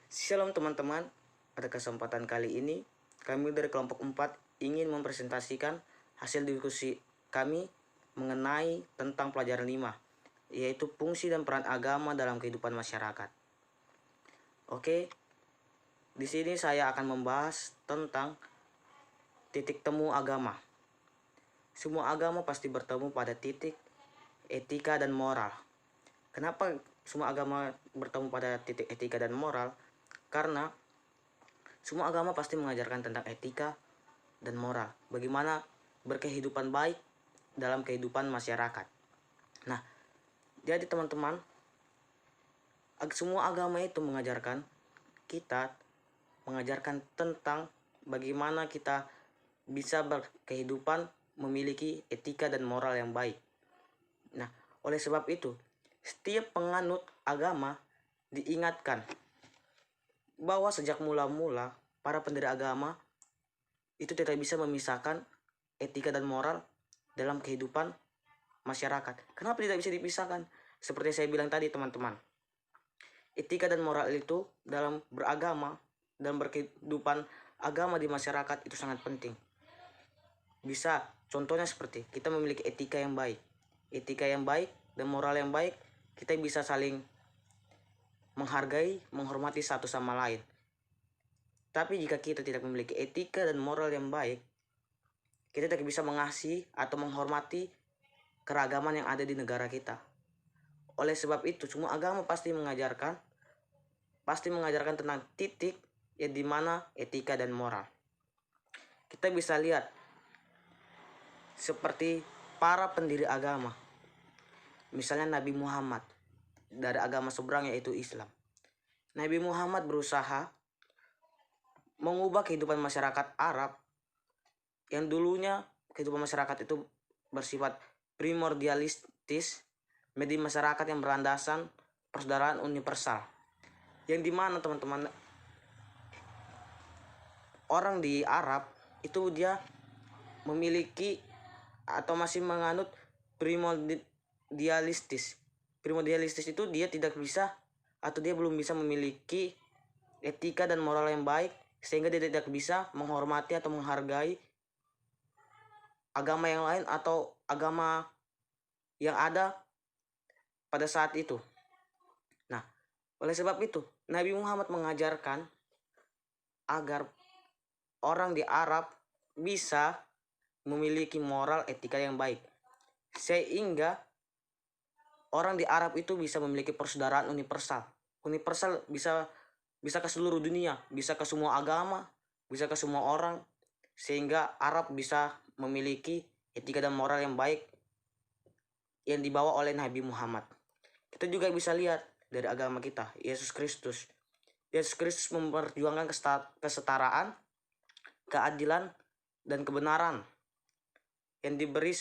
Shalom teman-teman, pada kesempatan kali ini kami dari kelompok 4 ingin mempresentasikan hasil diskusi kami mengenai tentang pelajaran 5, yaitu fungsi dan peran agama dalam kehidupan masyarakat. Oke, di sini saya akan membahas tentang titik temu agama. Semua agama pasti bertemu pada titik etika dan moral. Kenapa semua agama bertemu pada titik etika dan moral? Karena semua agama pasti mengajarkan tentang etika dan moral, bagaimana berkehidupan baik dalam kehidupan masyarakat. Nah, jadi teman-teman, semua agama itu mengajarkan tentang bagaimana kita bisa berkehidupan memiliki etika dan moral yang baik. Nah, oleh sebab itu, setiap penganut agama diingatkan bahwa sejak mula-mula para pendiri agama itu tidak bisa memisahkan etika dan moral dalam kehidupan masyarakat. Kenapa tidak bisa dipisahkan? Seperti saya bilang tadi teman-teman, etika dan moral itu dalam beragama dan berkehidupan agama di masyarakat itu sangat penting. Bisa contohnya seperti kita memiliki etika yang baik dan moral yang baik, kita bisa saling menghargai, menghormati satu sama lain. Tapi jika kita tidak memiliki etika dan moral yang baik, kita tidak bisa mengasihi atau menghormati keragaman yang ada di negara kita. Oleh sebab itu, semua agama pasti mengajarkan tentang titik yang dimana etika dan moral. Kita bisa lihat seperti para pendiri agama, misalnya Nabi Muhammad dari agama seberang yaitu Islam. Nabi Muhammad berusaha mengubah kehidupan masyarakat Arab yang dulunya kehidupan masyarakat itu bersifat primordialistis menjadi masyarakat yang berlandasan persaudaraan universal, yang dimana teman-teman, orang di Arab itu dia memiliki atau masih menganut primordialistis itu dia tidak bisa atau dia belum bisa memiliki etika dan moral yang baik, sehingga dia tidak bisa menghormati atau menghargai agama yang lain atau agama yang ada pada saat itu. Nah, oleh sebab itu Nabi Muhammad mengajarkan agar orang di Arab bisa memiliki moral etika yang baik, sehingga orang di Arab itu bisa memiliki persaudaraan universal bisa ke seluruh dunia, bisa ke semua agama, bisa ke semua orang, sehingga Arab bisa memiliki etika dan moral yang baik yang dibawa oleh Nabi Muhammad. Kita juga bisa lihat dari agama kita, Yesus Kristus memperjuangkan kesetaraan, keadilan, dan kebenaran yang diberi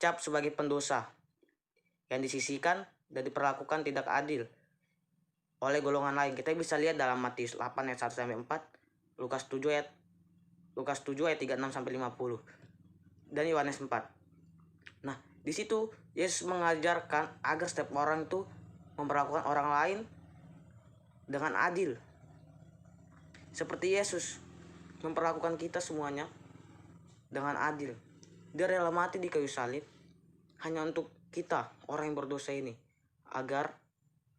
cap sebagai pendosa yang disisihkan dan diperlakukan tidak adil oleh golongan lain. Kita bisa lihat dalam Matius 8 ayat 1 sampai 4, Lukas 7 ayat 36 sampai 50, dan Yohanes 4. Nah, di situ Yesus mengajarkan agar setiap orang itu memperlakukan orang lain dengan adil. Seperti Yesus memperlakukan kita semuanya dengan adil. Dia rela mati di kayu salib hanya untuk kita, orang yang berdosa ini, agar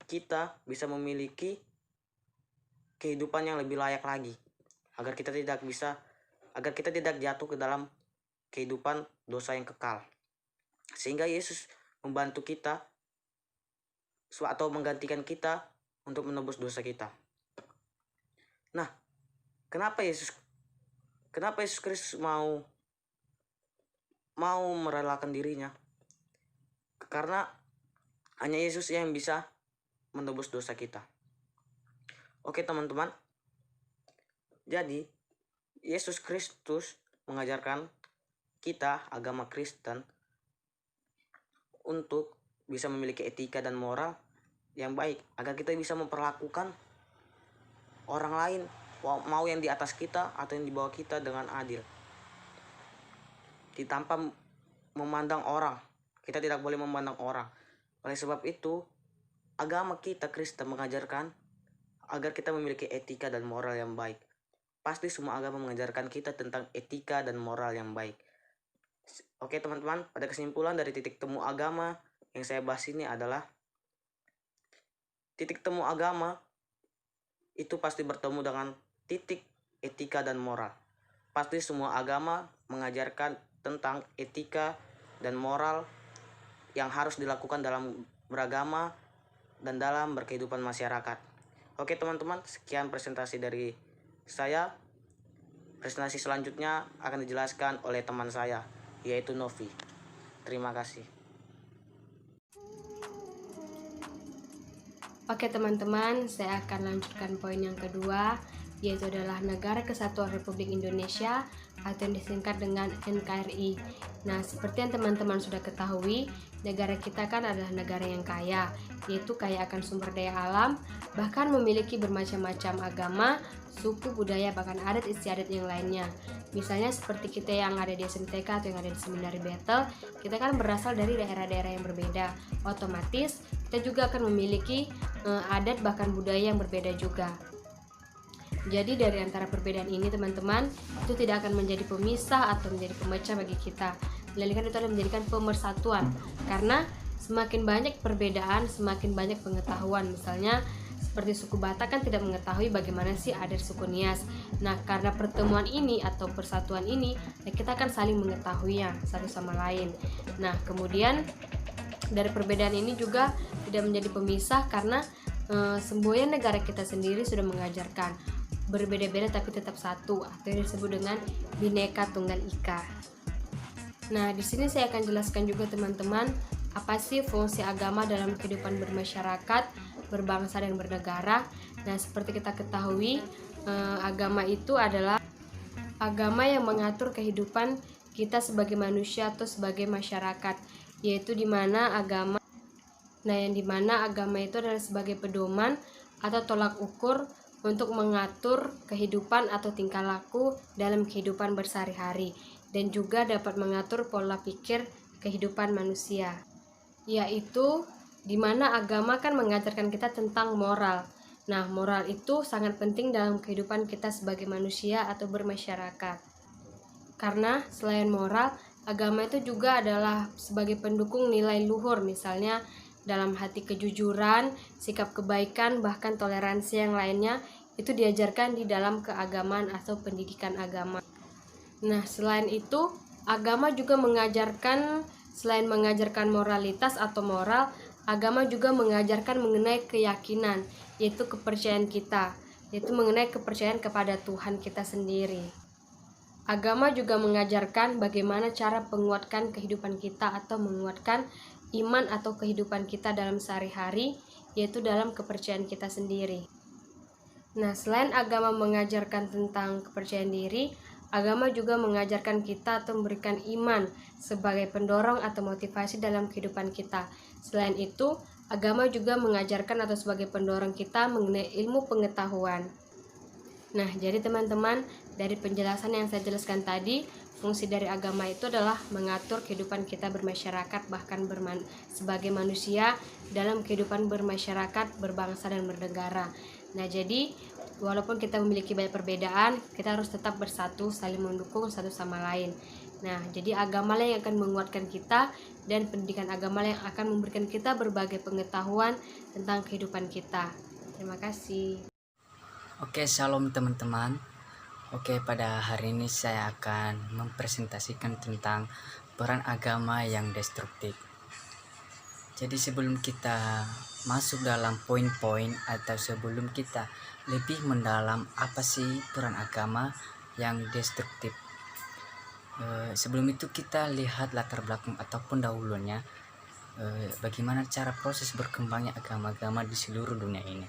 kita bisa memiliki kehidupan yang lebih layak lagi, agar kita tidak jatuh ke dalam kehidupan dosa yang kekal. Sehingga Yesus membantu kita atau menggantikan kita untuk menebus dosa kita. Nah, kenapa Yesus Kristus mau merelakan dirinya? Karena hanya Yesus yang bisa menebus dosa kita. Oke teman-teman, jadi Yesus Kristus mengajarkan kita, agama Kristen, untuk bisa memiliki etika dan moral yang baik, agar kita bisa memperlakukan orang lain, mau yang di atas kita atau yang di bawah kita, dengan adil, tanpa memandang orang. Kita tidak boleh memandang orang. Oleh sebab itu, agama kita Kristen mengajarkan agar kita memiliki etika dan moral yang baik. Pasti semua agama mengajarkan kita tentang etika dan moral yang baik. Oke teman-teman, pada kesimpulan dari titik temu agama yang saya bahas ini adalah titik temu agama itu pasti bertemu dengan titik etika dan moral. Pasti semua agama mengajarkan tentang etika dan moral yang harus dilakukan dalam beragama dan dalam berkehidupan masyarakat. Oke teman-teman, sekian presentasi dari saya. Presentasi selanjutnya akan dijelaskan oleh teman saya, yaitu Novi. Terima kasih. Oke teman-teman, saya akan lanjutkan poin yang kedua, yaitu adalah Negara Kesatuan Republik Indonesia atau yang disingkat dengan NKRI. Nah, seperti yang teman-teman sudah ketahui, negara kita kan adalah negara yang kaya, yaitu kaya akan sumber daya alam, bahkan memiliki bermacam-macam agama, suku, budaya, bahkan adat istiadat yang lainnya. Misalnya seperti kita yang ada di SMTK atau yang ada di Seminari Battle, kita kan berasal dari daerah-daerah yang berbeda. Otomatis kita juga akan memiliki adat bahkan budaya yang berbeda juga. Jadi dari antara perbedaan ini teman-teman, itu tidak akan menjadi pemisah atau menjadi pemecah bagi kita, melainkan itu akan menjadikan pemersatuan. Karena semakin banyak perbedaan, semakin banyak pengetahuan. Misalnya seperti suku Batak kan tidak mengetahui bagaimana sih adat suku Nias. Nah, karena pertemuan ini atau persatuan ini, kita akan saling mengetahuinya satu sama lain. Nah, kemudian dari perbedaan ini juga tidak menjadi pemisah karena semboyan negara kita sendiri sudah mengajarkan berbeda-beda tapi tetap satu, atau yang disebut dengan Bhinneka Tunggal Ika. Nah, di sini saya akan jelaskan juga teman-teman apa sih fungsi agama dalam kehidupan bermasyarakat, berbangsa dan bernegara. Nah, seperti kita ketahui, agama itu adalah agama yang mengatur kehidupan kita sebagai manusia atau sebagai masyarakat, yaitu dimana agama itu adalah sebagai pedoman atau tolak ukur untuk mengatur kehidupan atau tingkah laku dalam kehidupan bersehari-hari, dan juga dapat mengatur pola pikir kehidupan manusia, yaitu dimana agama kan mengajarkan kita tentang moral. Nah, moral itu sangat penting dalam kehidupan kita sebagai manusia atau bermasyarakat, karena selain moral, agama itu juga adalah sebagai pendukung nilai luhur, misalnya dalam hati kejujuran, sikap kebaikan, bahkan toleransi yang lainnya, itu diajarkan di dalam keagamaan atau pendidikan agama. Nah, selain itu, agama juga mengajarkan, selain mengajarkan moralitas atau moral, agama juga mengajarkan mengenai keyakinan, yaitu kepercayaan kita, yaitu mengenai kepercayaan kepada Tuhan kita sendiri. Agama juga mengajarkan bagaimana cara menguatkan kehidupan kita atau menguatkan iman atau kehidupan kita dalam sehari-hari, yaitu dalam kepercayaan kita sendiri. Nah, selain agama mengajarkan tentang kepercayaan diri, agama juga mengajarkan kita atau memberikan iman sebagai pendorong atau motivasi dalam kehidupan kita. Selain itu, agama juga mengajarkan atau sebagai pendorong kita mengenai ilmu pengetahuan. Nah, jadi teman-teman, dari penjelasan yang saya jelaskan tadi, fungsi dari agama itu adalah mengatur kehidupan kita bermasyarakat, bahkan sebagai manusia dalam kehidupan bermasyarakat, berbangsa dan bernegara. Nah, jadi walaupun kita memiliki banyak perbedaan, kita harus tetap bersatu, saling mendukung satu sama lain. Nah, jadi agama lah yang akan menguatkan kita, dan pendidikan agama lah yang akan memberikan kita berbagai pengetahuan tentang kehidupan kita. Terima kasih. Oke, shalom teman-teman. Oke, pada hari ini saya akan mempresentasikan tentang peran agama yang destruktif. Jadi sebelum kita masuk dalam poin-poin atau sebelum kita lebih mendalam apa sih peran agama yang destruktif, sebelum itu kita lihat latar belakang ataupun dahulunya, bagaimana cara proses berkembangnya agama-agama di seluruh dunia ini.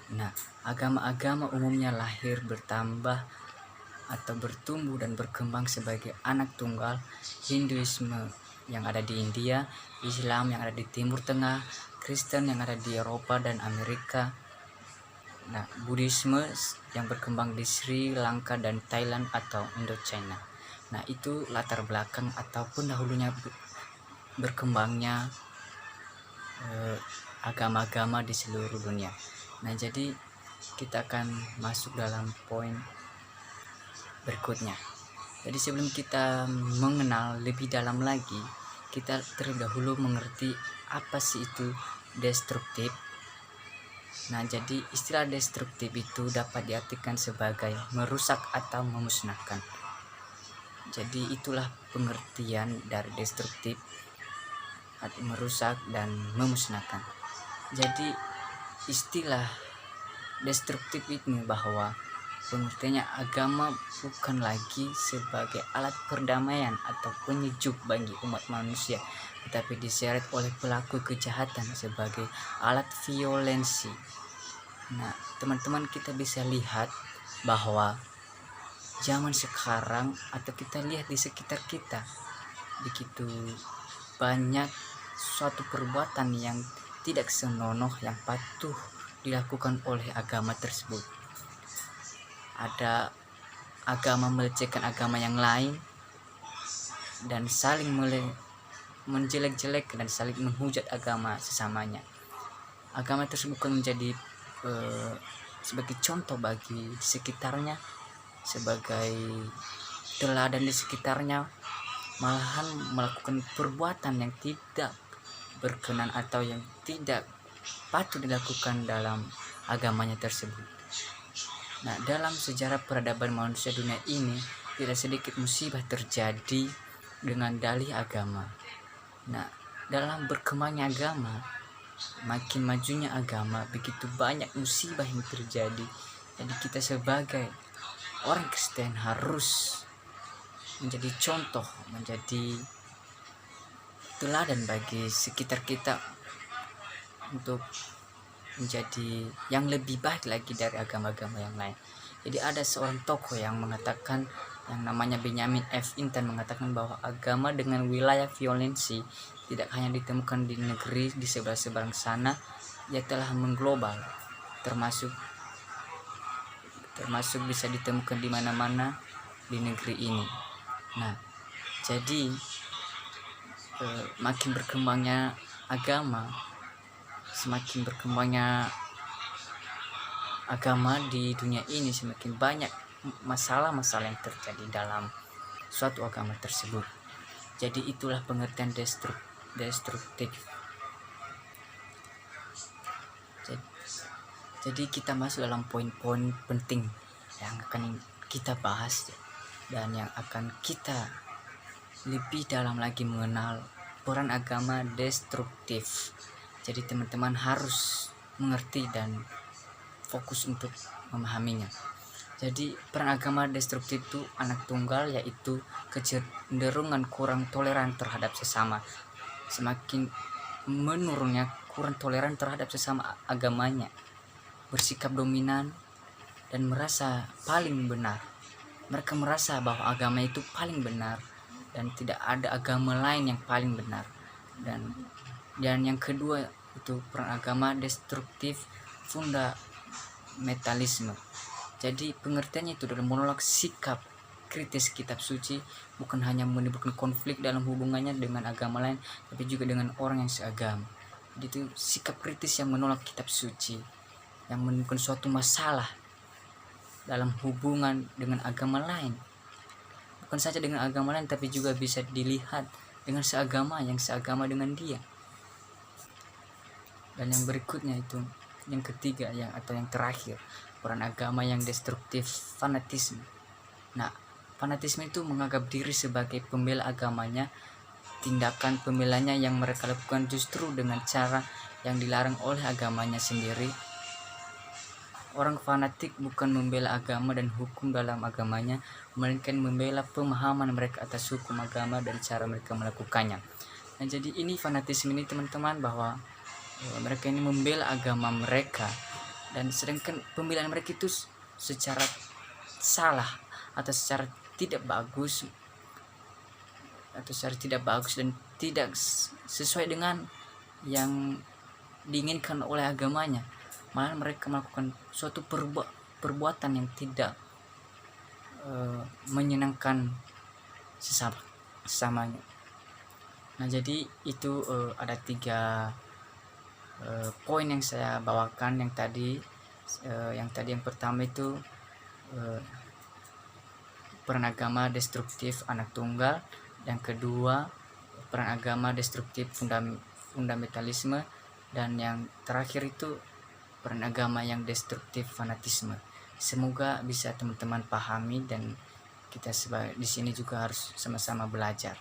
Nah, agama-agama umumnya lahir, bertambah atau bertumbuh dan berkembang sebagai anak tunggal. Hinduisme yang ada di India, Islam yang ada di Timur Tengah, Kristen yang ada di Eropa dan Amerika. Nah, Buddhisme yang berkembang di Sri Lanka dan Thailand atau Indochina. Nah, itu latar belakang ataupun dahulunya berkembangnya agama-agama di seluruh dunia. Nah, jadi kita akan masuk dalam poin berikutnya. Jadi sebelum kita mengenal lebih dalam lagi, kita terlebih dahulu mengerti apa sih itu destruktif. Nah, jadi istilah destruktif itu dapat diartikan sebagai merusak atau memusnahkan. Jadi itulah pengertian dari destruktif, merusak dan memusnahkan. Jadi istilah destruktif ini bahwa pengertiannya agama bukan lagi sebagai alat perdamaian atau penyejuk bagi umat manusia, tetapi diseret oleh pelaku kejahatan sebagai alat violensi. Nah, teman-teman, kita bisa lihat bahwa zaman sekarang atau kita lihat di sekitar kita begitu banyak suatu perbuatan yang tidak senonoh yang patuh dilakukan oleh agama tersebut. Ada agama melecehkan agama yang lain dan saling menjelek-jelek dan saling menghujat agama sesamanya. Agama tersebut bukan menjadi sebagai contoh bagi di sekitarnya, sebagai teladan di sekitarnya, malahan melakukan perbuatan yang tidak berkenan atau yang tidak patut dilakukan dalam agamanya tersebut. Nah, dalam sejarah peradaban manusia dunia ini tidak sedikit musibah terjadi dengan dalih agama. Nah, dalam berkembangnya agama, makin majunya agama, begitu banyak musibah yang terjadi. Jadi kita sebagai orang Kristen harus menjadi contoh, menjadi teladan bagi sekitar kita untuk menjadi yang lebih baik lagi dari agama-agama yang lain. Jadi ada seorang tokoh yang mengatakan, yang namanya Benjamin F. Intan, mengatakan bahwa agama dengan wilayah violensi tidak hanya ditemukan di negeri di seberang sana, ia telah mengglobal, termasuk bisa ditemukan di mana-mana di negeri ini. Nah, jadi makin berkembangnya agama, semakin berkembangnya agama di dunia ini, semakin banyak masalah-masalah yang terjadi dalam suatu agama tersebut. Jadi itulah pengertian destruktif. Jadi kita masuk dalam poin-poin penting yang akan kita bahas dan yang akan kita lebih dalam lagi mengenal peran agama destruktif. Jadi teman-teman harus mengerti dan fokus untuk memahaminya. Jadi peran agama destruktif itu anak tunggal, yaitu kecenderungan kurang toleran terhadap sesama. Semakin menurunnya kurang toleran terhadap sesama agamanya, bersikap dominan dan merasa paling benar. Mereka merasa bahwa agama itu paling benar dan tidak ada agama lain yang paling benar. Dan yang kedua itu peran agama destruktif fundamentalisme. Jadi pengertiannya itu adalah menolak sikap kritis kitab suci, bukan hanya menimbulkan konflik dalam hubungannya dengan agama lain, tapi juga dengan orang yang seagama. Jadi itu sikap kritis yang menolak kitab suci, yang menimbulkan suatu masalah dalam hubungan dengan agama lain. Bukan saja dengan agama lain, tapi juga bisa dilihat dengan seagama, yang seagama dengan dia. Dan yang berikutnya itu, yang ketiga atau yang terakhir, peran agama yang destruktif, fanatisme. Nah, fanatisme itu menganggap diri sebagai pembela agamanya. Tindakan pembelanya yang mereka lakukan justru dengan cara yang dilarang oleh agamanya sendiri. Orang fanatik bukan membela agama dan hukum dalam agamanya, melainkan membela pemahaman mereka atas hukum agama dan cara mereka melakukannya. Nah, jadi ini fanatisme ini teman-teman, bahwa mereka ini membela agama mereka, dan sedangkan pembelaan mereka itu secara salah atau secara tidak bagus dan tidak sesuai dengan yang diinginkan oleh agamanya. Malah mereka melakukan suatu perbuatan yang tidak menyenangkan sesamanya. Nah, jadi itu ada 3 poin yang saya bawakan yang tadi. Yang pertama itu peran agama destruktif anak tunggal, yang kedua peran agama destruktif fundamentalisme, dan yang terakhir itu peran agama yang destruktif fanatisme. Semoga bisa teman-teman pahami dan kita di sini juga harus sama-sama belajar.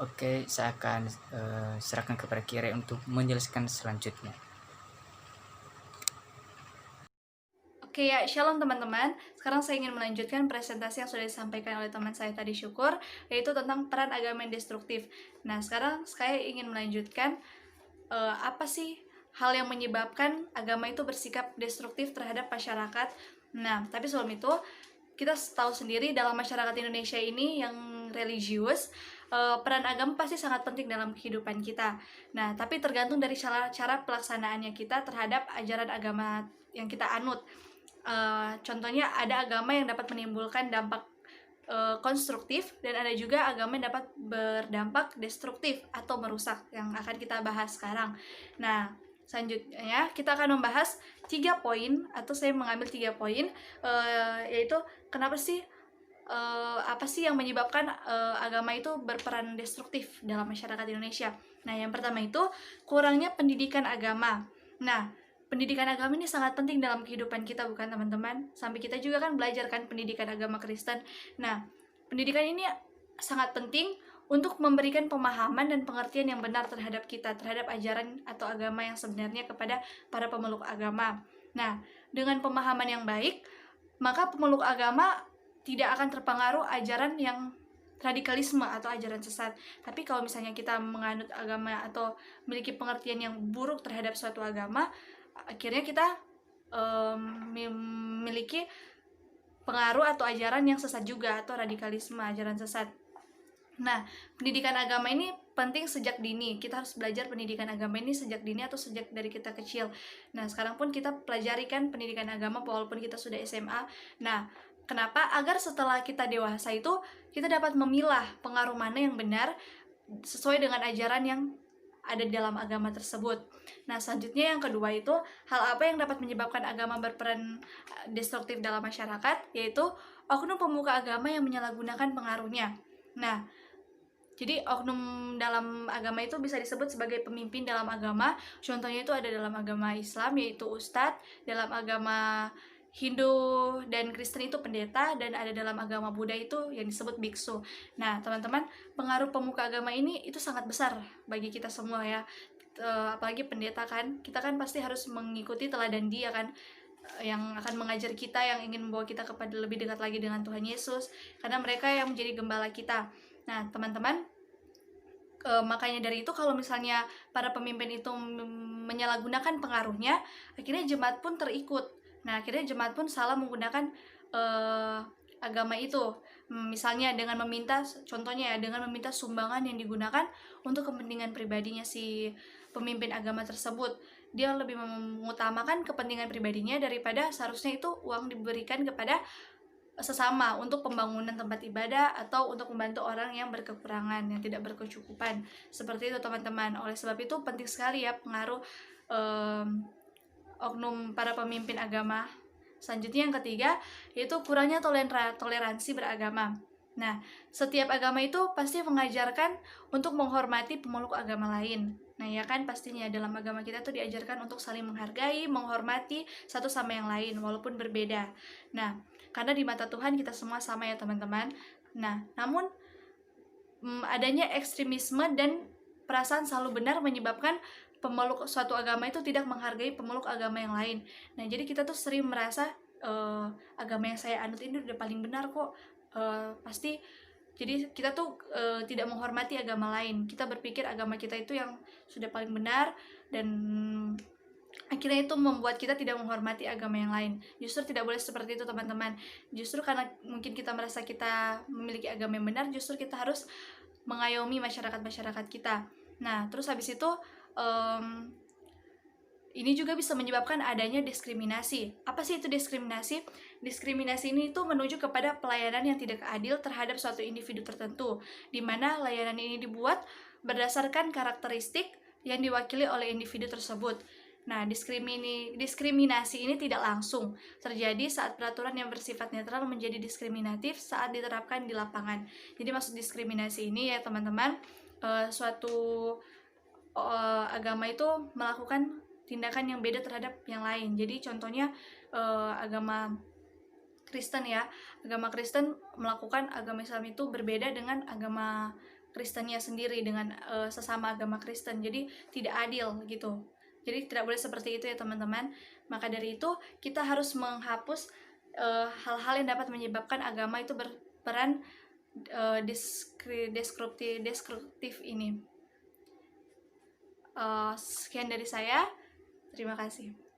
Oke, saya akan serahkan kepada Kire untuk menjelaskan selanjutnya. Oke ya, shalom teman-teman. Sekarang saya ingin melanjutkan presentasi yang sudah disampaikan oleh teman saya tadi Syukur, yaitu tentang peran agama yang destruktif. Nah, sekarang saya ingin melanjutkan apa sih hal yang menyebabkan agama itu bersikap destruktif terhadap masyarakat. Nah, tapi sebelum itu, kita tahu sendiri dalam masyarakat Indonesia ini yang religius, peran agama pasti sangat penting dalam kehidupan kita. Nah, tapi tergantung dari cara pelaksanaannya kita terhadap ajaran agama yang kita anut. Contohnya ada agama yang dapat menimbulkan dampak konstruktif, dan ada juga agama yang dapat berdampak destruktif atau merusak, yang akan kita bahas sekarang. Nah, selanjutnya kita akan membahas 3 poin, atau saya mengambil 3 poin, yaitu kenapa sih apa sih yang menyebabkan agama itu berperan destruktif dalam masyarakat Indonesia. Nah, yang pertama itu kurangnya pendidikan agama. Nah, pendidikan agama ini sangat penting dalam kehidupan kita, bukan teman-teman? Sampai kita juga kan belajar kan pendidikan agama Kristen. Nah, pendidikan ini sangat penting untuk memberikan pemahaman dan pengertian yang benar terhadap kita, terhadap ajaran atau agama yang sebenarnya kepada para pemeluk agama. Nah, dengan pemahaman yang baik, maka pemeluk agama tidak akan terpengaruh ajaran yang radikalisme atau ajaran sesat. Tapi kalau misalnya kita menganut agama atau memiliki pengertian yang buruk terhadap suatu agama, akhirnya kita memiliki pengaruh atau ajaran yang sesat juga, atau radikalisme, ajaran sesat. Nah, pendidikan agama ini penting sejak dini. Kita harus belajar pendidikan agama ini sejak dini atau sejak dari kita kecil. Nah, sekarang pun kita pelajari kan pendidikan agama walaupun kita sudah SMA. Nah, kenapa? Agar setelah kita dewasa itu kita dapat memilah pengaruh mana yang benar sesuai dengan ajaran yang ada di dalam agama tersebut. Nah, selanjutnya yang kedua itu, hal apa yang dapat menyebabkan agama berperan destruktif dalam masyarakat, yaitu oknum pemuka agama yang menyalahgunakan pengaruhnya. Nah, jadi oknum dalam agama itu bisa disebut sebagai pemimpin dalam agama. Contohnya itu ada dalam agama Islam, yaitu ustadz, dalam agama Hindu dan Kristen itu pendeta, dan ada dalam agama Buddha itu yang disebut biksu. Nah, teman-teman, pengaruh pemuka agama ini itu sangat besar bagi kita semua ya. Apalagi pendeta kan, kita kan pasti harus mengikuti teladan dia kan, yang akan mengajar kita, yang ingin membawa kita kepada lebih dekat lagi dengan Tuhan Yesus, karena mereka yang menjadi gembala kita. Nah, teman-teman, makanya dari itu kalau misalnya para pemimpin itu menyalahgunakan pengaruhnya, akhirnya jemaat pun terikut. Nah, akhirnya jemaat pun salah menggunakan agama itu. Misalnya dengan meminta, contohnya ya, dengan meminta sumbangan yang digunakan untuk kepentingan pribadinya si pemimpin agama tersebut. Dia lebih mengutamakan kepentingan pribadinya daripada seharusnya itu uang diberikan kepada sesama untuk pembangunan tempat ibadah atau untuk membantu orang yang berkekurangan, yang tidak berkecukupan. Seperti itu teman-teman. Oleh sebab itu penting sekali ya pengaruh oknum para pemimpin agama. Selanjutnya yang ketiga, yaitu kurangnya toleransi beragama. Nah, setiap agama itu pasti mengajarkan untuk menghormati pemeluk agama lain. Nah, ya kan, pastinya dalam agama kita tuh diajarkan untuk saling menghargai, menghormati satu sama yang lain walaupun berbeda. Nah, karena di mata Tuhan kita semua sama ya teman-teman. Nah, namun adanya ekstremisme dan perasaan selalu benar menyebabkan pemeluk suatu agama itu tidak menghargai pemeluk agama yang lain. Nah, jadi kita tuh sering merasa agama yang saya anut ini udah paling benar kok. Pasti jadi kita tuh tidak menghormati agama lain. Kita berpikir agama kita itu yang sudah paling benar, dan akhirnya itu membuat kita tidak menghormati agama yang lain. Justru tidak boleh seperti itu teman-teman. Justru karena mungkin kita merasa kita memiliki agama yang benar, justru kita harus mengayomi masyarakat kita. Nah, terus habis itu ini juga bisa menyebabkan adanya diskriminasi. Apa sih itu diskriminasi? Diskriminasi ini itu menuju kepada pelayanan yang tidak adil terhadap suatu individu tertentu, di mana layanan ini dibuat berdasarkan karakteristik yang diwakili oleh individu tersebut. Nah, diskriminasi ini tidak langsung terjadi saat peraturan yang bersifat netral menjadi diskriminatif saat diterapkan di lapangan. Jadi maksud diskriminasi ini ya teman-teman, suatu agama itu melakukan tindakan yang beda terhadap yang lain. Jadi contohnya agama Kristen ya, agama Kristen melakukan agama Islam itu berbeda dengan agama Kristennya sendiri, dengan sesama agama Kristen. Jadi tidak adil gitu. Jadi tidak boleh seperti itu ya teman-teman. Maka dari itu kita harus menghapus hal-hal yang dapat menyebabkan agama itu berperan deskriptif ini. Sekian dari saya. Terima kasih.